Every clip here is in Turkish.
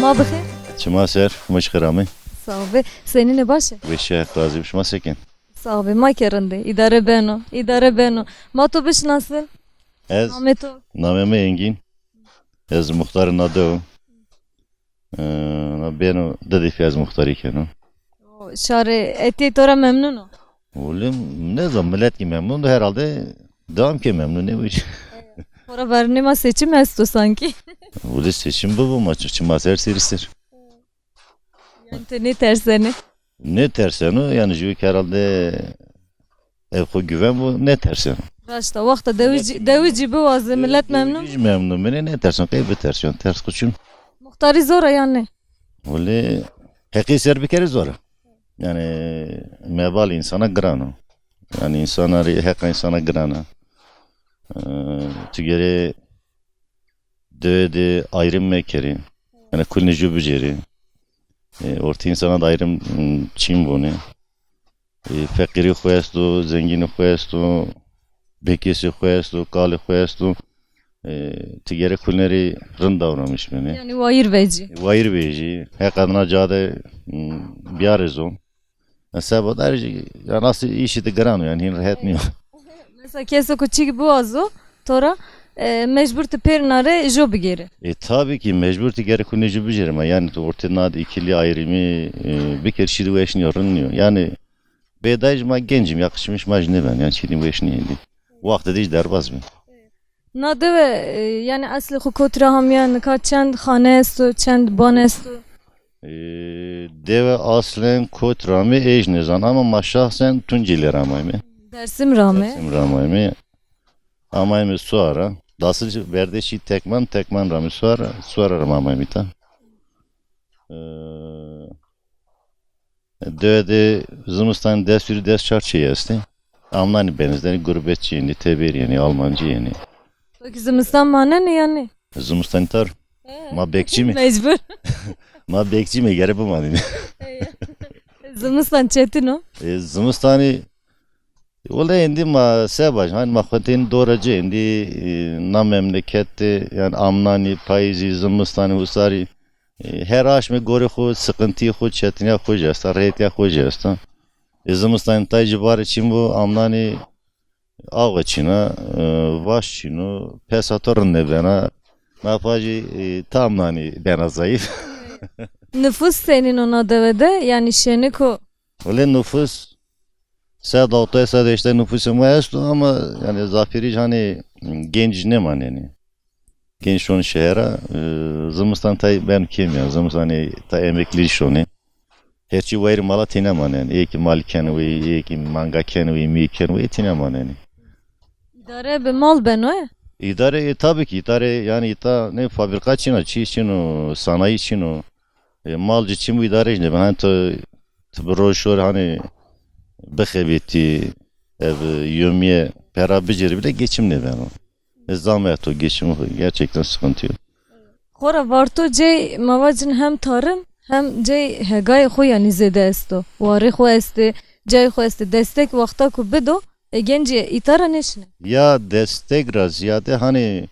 ما بخیر؟ Çima ser, mışkıramı. صاحبه سنی نباشه Ve şeyh razıyım şuma sekin. صاحبه ما کرنده اداره بینو اداره بینو ما تو بشناسın Ez نام تو nameme Engin. Ez muhtarın adı o. Ben dedif ez muhtarı iken o. شار اتی تو را ممنونو Oğlum ne zaman millet ki memnun da herhalde devam ki memnun ne bu iş. Sonra برنامه seçim هستو sanki Oğlum seçim bu maçı çima ser siristir. yani te ne terseni Ne tersen o yani jüvik herhalde ev ko güven bu ne tersen. Raşta vakta devici bu vazı millet memnun Hiç memnun beni ne tersen kaybedersen ters kuçun. Muhtari zora yani Oğlum heki ser bir kere zor. Yani mebal insana grano. Yani insanları heka insana grana. Tügeri döde ayrım mekeri. Yani kulni jübüceri. Orta insana da ayrım çim bunu. Fakiri koyastu, zengini koyastu, bekesi koyastu, kali koyastu. Tügeri kulleri rın davranmış beni. yani vayır veci Vayır beji, hek adına cade biarezom. Sebab ayrıca ya nasıl işi de grano yani hin rahat mı? mesela kese kuçik bu vazı Tora mecbur te pernare job geri Tabii ki mecbur tigari kullanıcı bücürüm yani ortada ikili ayrımı bir kere şirin ve eşini yorulmuyor. Yani bedaycıma gencim yakışmış majne ben yani şirin ve eşini yedi. Vakti de hiç derbaz mı? Nade ve yani asli hukutra ham yani ka çend khane estu çend ban estu Deve aslen kotrami ejnezan ama maşahsen tunciler amaymi. dersim rame Dersim ramaymi. Amaymi suara. Dasıcı verdeşi tekman rami suara ramaymi ta. Dövde Zımıstan ders çarşı yesti. Amlani benizleri gurbetçi yeni, teber yeni, Almancı yeni. Peki Zimistan mane ne yani Zımıstan tar. Ma bekçi mi? mecbur Ma bekçi mi? Gere bu mani. Zimistan çetin o Zımıstan'ı ola indi ma sebaj hani mahvetin doğracı indi na memlekette yani amnani payzi Zımıstan'ı husari her aş me gore xo sıkıntı xo çetine xo jasta reytiya xo jasta Zımıstan'ın taycı var için bu amnani ağ çina vaş çino pesatorun ne bana mafacı tamnani bana zayıf nüfus senin ona devede yani şenik o Öyle nüfus sad altı sad işte nüfusum var ama yani zafiri hani genç ne man yani genç onu şehre Zımıstan tay ben kim ya Zımıstan tay emekli şonu herçi var mala tina man yani ki malken ve ki manga ken ve mi ken ve tina man yani idare be mal ben o ya İdare tabii ki idare yani ita ne fabrika için çiğ için o sanayi için o malcı için bu idare işte ben hani broşür hani bekebeti ev yömiye perabiceri bile geçimli ben o. Zahmet o geçim gerçekten sıkıntı yok. Xora varto cey mavacın hem tarım hem cey hegay xo yani zede esto wari xo este cey xo este destek vakta ku bedo genci itara neşne Ya destek ziyade hani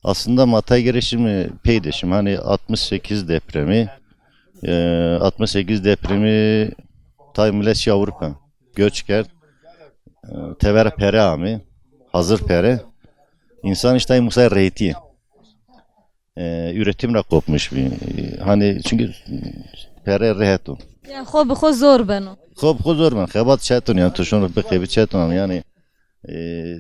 aslında matay girişimi peydeşim hani 68 depremi 68 depremi Taymıleş Avrupa göçker tever pere ami hazır pere insan işte Musa reyti üretimle kopmuş bir hani çünkü pere rehetu yani xo bi xo zor ben o خوب خود زور من خبات چتون yani tuşun bir çeton yani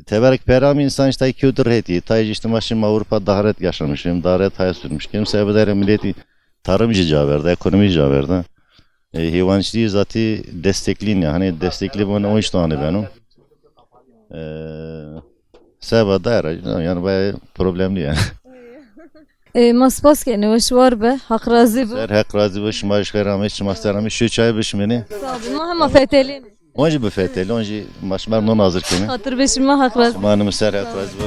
teberek peram insan işte küdür heti taycı işte maşım Avrupa daharet yaşamışım daharet hayat sürmüş kimse ebeder milleti tarımcı caverdi ekonomi caverdi hayvancılığı zati destekleyin ya hani destekli bana 13 tane benim sebep da yani bayağı problemli yani maspas ke ne var be hak razı bu ser hak razı baş maaş karamış masterami şu çay bişmeni sabi ma hem fetelin onca bu feteli onca maşmer non hazır kimi hatır beşime hak razı manım ser hak razı